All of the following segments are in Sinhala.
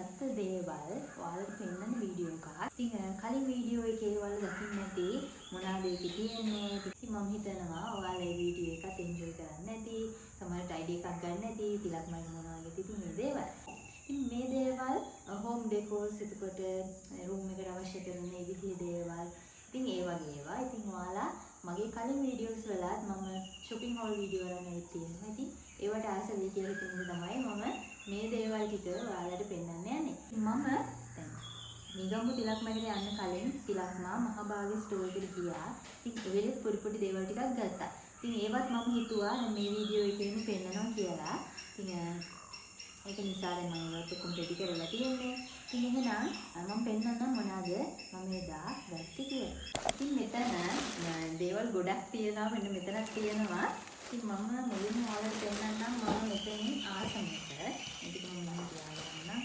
ගත්ත දේවල් ඔයාලට පෙන්වන්න වීඩියෝ එකක්. ඉතින් කලින් වීඩියෝ එකේ ඔයාලා දකින්න ඇති මොනවාද ඒකේ තියෙන්නේ. ඉතින් මම හිතනවා ඔයාලා මේ වීඩියෝ එකත් එන්ජොයි කරන්න ඇති. සමහරට අයිඩියා එකක් ගන්න ඇති. තිලක් මම මොනවාද ඉතින් මේ දේවල්. ඉතින් මේ දේවල් හෝම් ඩෙකෝස් එතකොට රූම් එකට අවශ්‍ය කරන මේ විදිහේ දේවල්. ඉතින් ඒ වගේ ඒවා. ඉතින් ඔයාලා මගේ කලින් වීඩියෝස් වලත් මම shopping haul වීඩියෝ වල නෙවෙයි තියෙනවා. ඉතින් ඒවට ආස වෙයි කියලා හිතන තමයි මම මේ දේවල් ටික ඔයාලට පෙන්වන්න යන්නේ. මම දැන් නිගම්බු තිලක් මැදට යන්න කලින් තිලක්මා මහභාග්‍ය ස්ටෝර් එකට ගියා. ඉතින් ඒවෙලෙත් පොඩි දේවල් ටිකක් ගත්තා. ඉතින් ඒවත් මම හිතුවා මේ වීඩියෝ එකේම පෙන්නනවා කියලා. ඉතින් ඒක නිසා දැන් මම ඒවත් ඔක්කොම රෙඩි කරලා තියෙන්නේ. ඉතින් එහෙනම් මම පෙන්නන්නම් මොනවාද මම එදා ගත්තේ කියලා. ඉතින් මෙතන දේවල් ගොඩක් තියෙනවා. මෙන්න මෙතනක් තියෙනවා. ඉතින් මම මුලින්ම ඔයාලට පෙන්නන්නම් මම මෙතනින් ආසමක මේක මම තියාගන්නම්.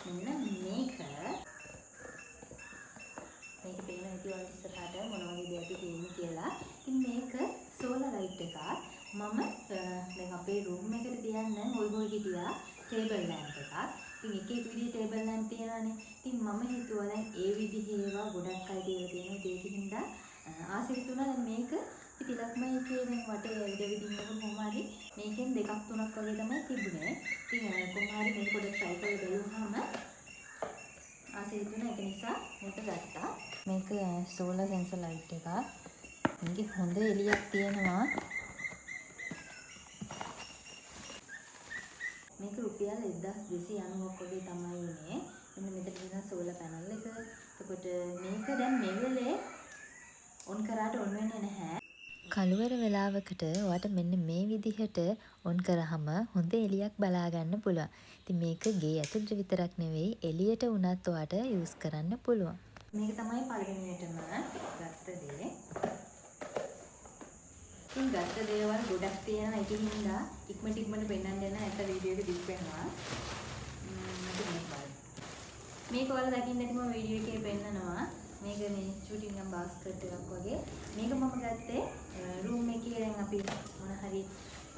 මෙන්න මේක පේන විදිහ වල ඉස්සරහට මොන වගේ දෙයක්ද තියෙන්නේ කියලා. ඉතින් මේක සෝලර් ලයිට් එකක්. මම දැන් අපේ රූම් එකට තියන්න හොයි හිටියා ටේබල් ලැම්ප් එකක්. ඉතින් එක විදිහේ ටේබල් ලැම්ප් තියෙනවානේ. ඉතින් මම හිතුවා දැන් ඒ විදිහේ ඒවා ගොඩක් අය කියලා තියෙනවා. ඒකින් හින්දා ආසෙ හිතුණා දැන් මේක පිටිලක්ම එකේ දැන් වටේ ඇවිදින්නකො කොහොම හරි මේකෙන් දෙකක් තුනක් වගේ තමයි තිබුණේ. ඉතින් කොහොම හරි මේක පොඩ්ඩක් try කරලා බලුවාම ආසෙ හිතුණා. ඒක නිසා මේක ගත්තා. මේක සෝලර් සෙන්සර් ලයිට් එකක්. මේකේ හොඳ එළියක් තියෙනවා. මේක රුපියල් 1290ක් වගේ තමයි උනේ. මෙන්න මෙතන තියෙන සෝලර් පැනල් එක. එතකොට මේක දැන් මේ වෙලේ ඔන් කරාට ඔන් වෙන්නේ නැහැ. කළුවර වෙලාවකට ඔයාට මෙන්න මේ විදිහට ඔන් කරාම හොඳ එළියක් බලා ගන්න පුළුවන්. ඉතින් මේක ගේ ඇතුළට විතරක් නෙවෙයි එළියට උනත් ඔයාට යූස් කරන්න පුළුවන්. මේක තමයි පළවෙනියටම ගත්ත දේ. ඉතින් ගත්ත දේවල් ගොඩක් තියෙනවා. ඒකින් හින්දා ඉක්මනට පෙන්නන්න යන එක වීඩියෝ එක ඩිලීට් වෙනවා. මේක ඔයාලා දකින්න ඇති මම වීඩියෝ එකේ පෙන්නනවා. මේක මේ ෂූටින් ගම් බාස්කට් එකක් වගේ. මේක මම ගත්තේ රූම් එකේ දැන් අපි මොන හරි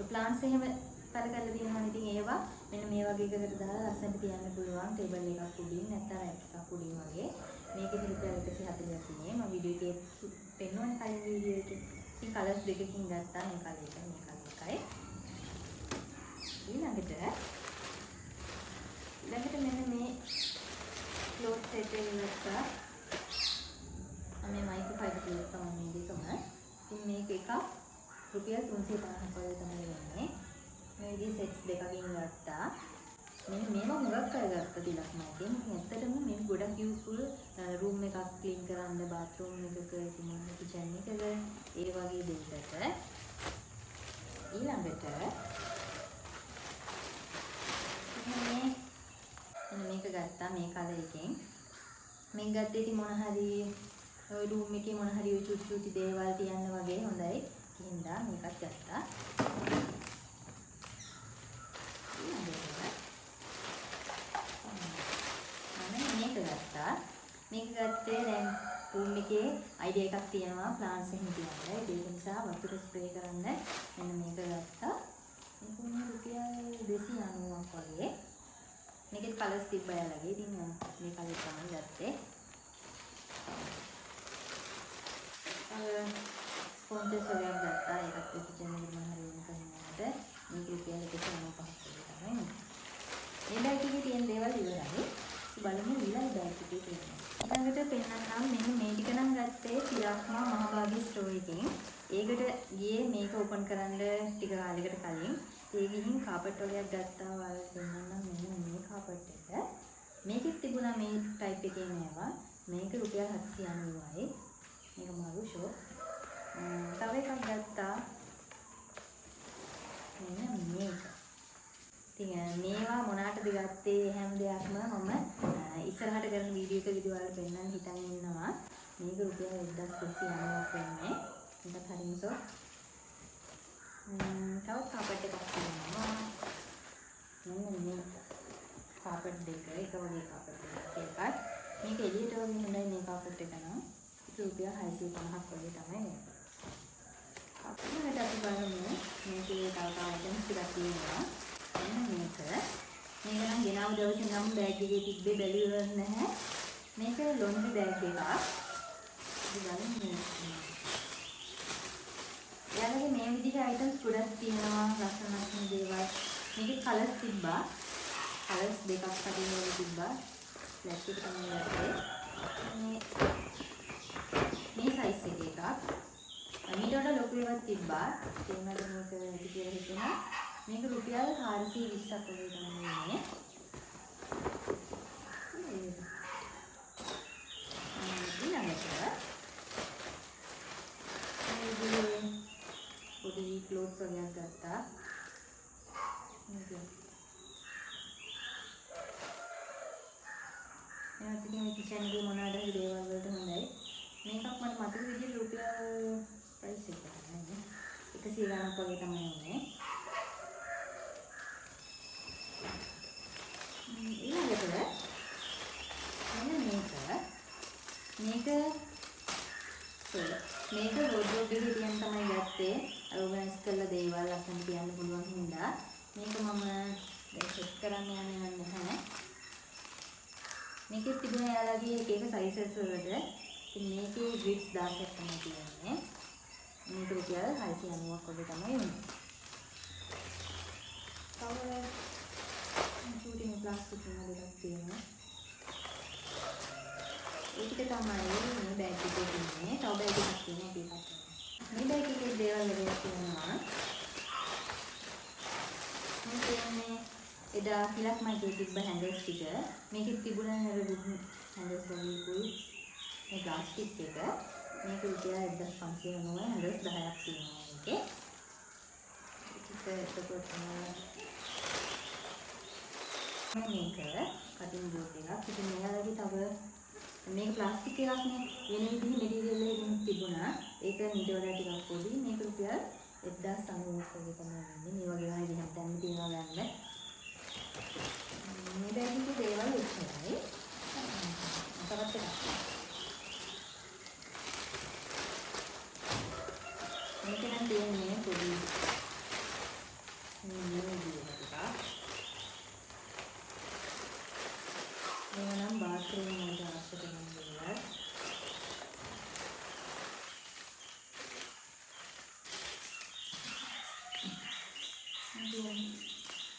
ප්ලාන්ට්ස් එහෙම පළ කරලා තියෙනවා. ඉතින් ඒවා මෙන්න මේ වගේ එකකට දාලා ලස්සනට තියන්න පුළුවන්. ටේබල් එකක් උඩින් නැත්නම් රැක් එකක් උඩින් වගේ. මේකේ රුපියල් 140ක් තියෙන්නේ. මම වීඩියෝ එකේ පෙන්වන්නේ කලින් වීඩියෝ එකේ. ඉතින් කලර්ස් දෙකකින් ගත්තා. මේ කලර් එක මේ කලර් එකයි. ඊළඟට මෙන්න මේ ක්ලෝත් සෙට් එක ගත්තා. මේ මයික්‍රෝ ෆයිබර් ක්ලෝත් තමයි මේ දෙකම. ඉතින් මේක එකක් රුපියල් 350ක් වගේ තමයි වෙන්නේ. මේ විදිහේ සෙට්ස් දෙකකින් ගත්තා. මේවා හුඟක් කරගත්ත තිලක් මයිකෙන්. ඇත්තටම මේක ගොඩක් යූස්ෆුල් රූම් එකක් ක්ලීන් කරන්න, බාත්රූම් එකක, ඉතින් කිචන් එකක ඒ වගේ දෙයකට. ඊළඟට මේක ගත්තා මේ කලර් එකෙන්. මේක ගත්තේ ඉතින් මොන හරි ඔය රූම් එකේ මොන හරි චුටි දේවල් තියන්න වගේ හොඳයි. කිහින්දා මේකත් ගත්තා. මේක ගත්තේ දැන් රූම් එකේ අයිඩියා එකක් තියෙනවා ප්ලාන්ට්ස් එහෙම තියන්න. ඒක නිසා වතුර ස්ප්‍රේ කරන්න මෙන්න මේක ගත්තා. මේක උනේ රුපියල් 290ක් වගේ. මේකේ කලර්ස් තිබ්බා යාලගේ. ඉතින් මේ කලර් තමයි ගත්තේ. ස්පොන්ජස් වගේක් ගත්තා. ඒකත් කිචන් එකේ මම හරි වෙන කරනකොට මේක රුපියල් 195ක් වගේ තමයි. මේ බෑග් එකේ තියෙන දේවල් ඉවරයි. බලමු ඊළඟ බෑග් එකේ තියෙන්නේ. ඊළඟට පෙන්නන්නම් මෙන්න මේ ටික නම් ගත්තේ තිලක්මා මහභාග්‍ය ස්ටෝර් එකෙන්. ඒකට ගියේ මේක ඕපන් කරන්න ටික කාලයකට කලින්. ඒ ගිහින් කාපට් වගේක් ගත්තා. ඔයාලට පෙන්නන්නම් මෙන්න මේ කාපට් එක. මේකෙත් තිබුණා මේ ටයිප් එකේ මේවා. මේක රුපියල් 790යි. මේක මාරු ෂෝ. තව එකක් ගත්තා. මෙන්න මේක. ඉතින් මේවා මොනකටද ගත්තේ හැම දෙයක්ම මම ඉස්සරහට කරන වීඩියෝ එක විදිහට ඔයාලට පෙන්නන්න හිතන් ඉන්නවා. මේක රුපියල් 1290ක් වෙන්නේ. මේකත් හරිම සෝ. තව කාපට් එකක් තියෙනවා. මෙන්න මේ කාපට් දෙක එක වගේ කාපට් එකක්. මේක එළියට වගේ හොඳයි මේ කාපට් එක නම්. රුපියල් 650ක් වගේ තමයි මේක. ඊළඟට අපි බලමු මේකේ තව items ටිකක් තියෙනවා. මෙන්න මේක. මේක නම් ගෙනාව දවසේ නම් බෑග් එකේ තිබ්බේ බැලුවේ නැහැ. මේක laundry bag එකක්. අපි බලමු. යාළුවනේ මේ විදිහේ items ගොඩක් තියෙනවා ලස්සන ලස්සන දේවල්. මේකේ colours තිබ්බා. colours දෙකක් අදින්න ඕනේ තිබ්බා. black එක තමයි ගත්තේ. මේ size එකේ එකක්. මීට වඩා ලොකු එකක් තිබ්බා. ඒ වුණාට මේක වැඩි කියලා හිතුණා. මේක රුපියල් 420ක් වගේ තමයි ඉන්නේ. පොඩි ක්ලෝත්ස් වගේක් ගත්තා. එයාට ඉතින් මේ කිචන් එකේ මොනවාද දේවල් වලට හොඳයි. මේකක් මට මතක විදිහට රුපියල් ප්‍රයිස් එක නේද? 100 ගණන් වගේ තමයි ඉන්නේ. ඊළඟට මෙන්න මේක වෝඩ්‍රෝබ් එකේ තියන් තමයි ගත්තේ. ඕගනයිස් කරලා දේවල් අසන්න තියන්න පුළුවන් හින්දා මේක මම දැන් සෙට් කරන්න යන්නේ නැහැ. මේකේ තිබුණ යාළුවගේ එක එක සයිසස් වලට ඉතින් මේකේ ග්‍රිඩ්ස් 16ක් තමයි තියෙන්නේ. මේක රුපියල් 690ක් වගේ තමයි උනේ. තව චූටි මේ ප්ලාස්ටික් එක දෙකක් තියෙනවා. ඒක තමයි මේ බෑග් එකේ තියෙන්නේ. තව බෑග් එකක් තියෙනවා ඒකත්. මේ බෑග් එකේ දේවල් වල තියෙනවා. මේ තියෙන්නේ එදා කිලක් මයිකේ තිබ්බ හැන්ඩල්ස් ටික. මේකෙත් තිබුණ අර වුඩ් හැන්ඩල්ස් වගේ මේ ප්ලාස්ටික් එක. මේක රුපියල් 1590 හැන්ඩල්ස් 10ක් තියෙනවා මේකේ. මේක එතකොට මේක කටින් බෝඩ් එකක්. ඉතින් මෙයාලගේ තව මේක ප්ලාස්ටික් එකක් නේ. වෙන විදිහේ මැටීරියල් එකකින් තිබුණා. ඒක ඊට වඩා ටිකක් පොඩි. මේක රුපියල් 1900ක් වගේ තමයි වෙන්නේ. මේ වගේ වගේ දෙයක් දැන් තියනවා ගන්න. මේ බෑග් එකේ දේවල් එච්චරයි. තවත් එකක්. මේක නම් තියෙන්නේ පොඩි මේ විදිහට එකක්. මේවා නම් බාත්රූම් වලට අවශ්‍ය කරන දේවල්.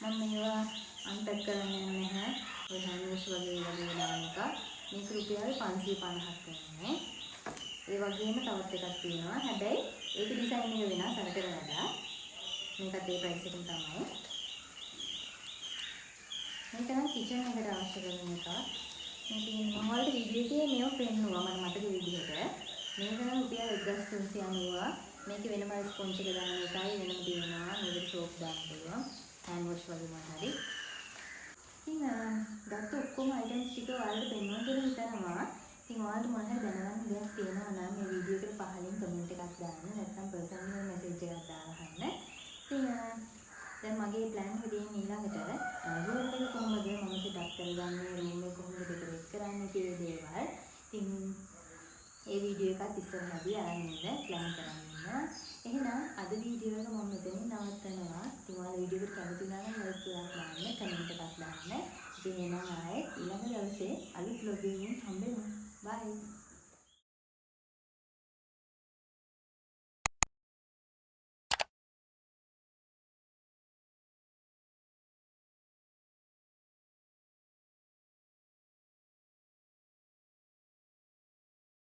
මම මේවා අන්පැක් කරන්න යන්නේ නැහැ. ඔය හැන්ඩ්වොෂ් වගේ දාන එක. මේක රුපියල් 550ක් වෙන්නේ. ඒ වගේම තවත් එකක් තියෙනවා. හැබැයි ඒක ඩිසයින් එක වෙනස් අරකට වඩා. මේකත් ඒ ප්‍රයිස් එකම තමයි. මේක නම් කිචන් එකට අවශ්‍ය කරන එක. මේක මම ඔයාලට වීඩියෝ එකේ මේව පෙන්නුවා මට මතක විදිහට. මේක නම් රුපියල් 1390. මේක වෙනම ස්පොන්ජ් එක දාන එකයි වෙනම තියෙනවා. මේකට සෝප් දාන්න පුළුවන්. හෑන්ඩ් වොෂ් වගේ මොනවාරි. ඉතින් ගත්ත ඔක්කොම අයිටම්ස් ටික ඔයාලට පෙන්වන්න කියලා හිතනවා. ඉතින් ඔයාලට මොන හරි දැනගන්න දෙයක් තියෙනවා නම් මේ වීඩියෝ එකට පහලින් කමෙන්ට් එකක් දාන්න. නැත්නම් පර්සනල් මෙසේජ් එකක් දාලා අහන්න. ඉතින් දැන් මගේ ප්ලෑන් එක තියෙන්නේ ඊළඟට රූම් එක කොහොමද මම සෙට් අප් කරගන්නේ, රූම් එක කොහොමද ඩෙකොරේට් කරන්නේ කියන දේවල්. ඉතින් ඒ වීඩියෝ එකත් ඉස්සරහදී අරන් ඉන්න ප්ලෑන් කරන්න ඉන්නවා. එහෙනම් අද වීඩියෝ එක මම මෙතනින් නවත්තනවා. ඉතින් ඔයාලා වීඩියෝ එකට කැමති නම් ලයික් එකක් දාන්න, කමෙන්ට් එකක් දාන්න. ඉතින් එහෙනම් ආයේ ඊළඟ දවසේ අලුත් vlog එකකින් හම්බෙමු. Bye.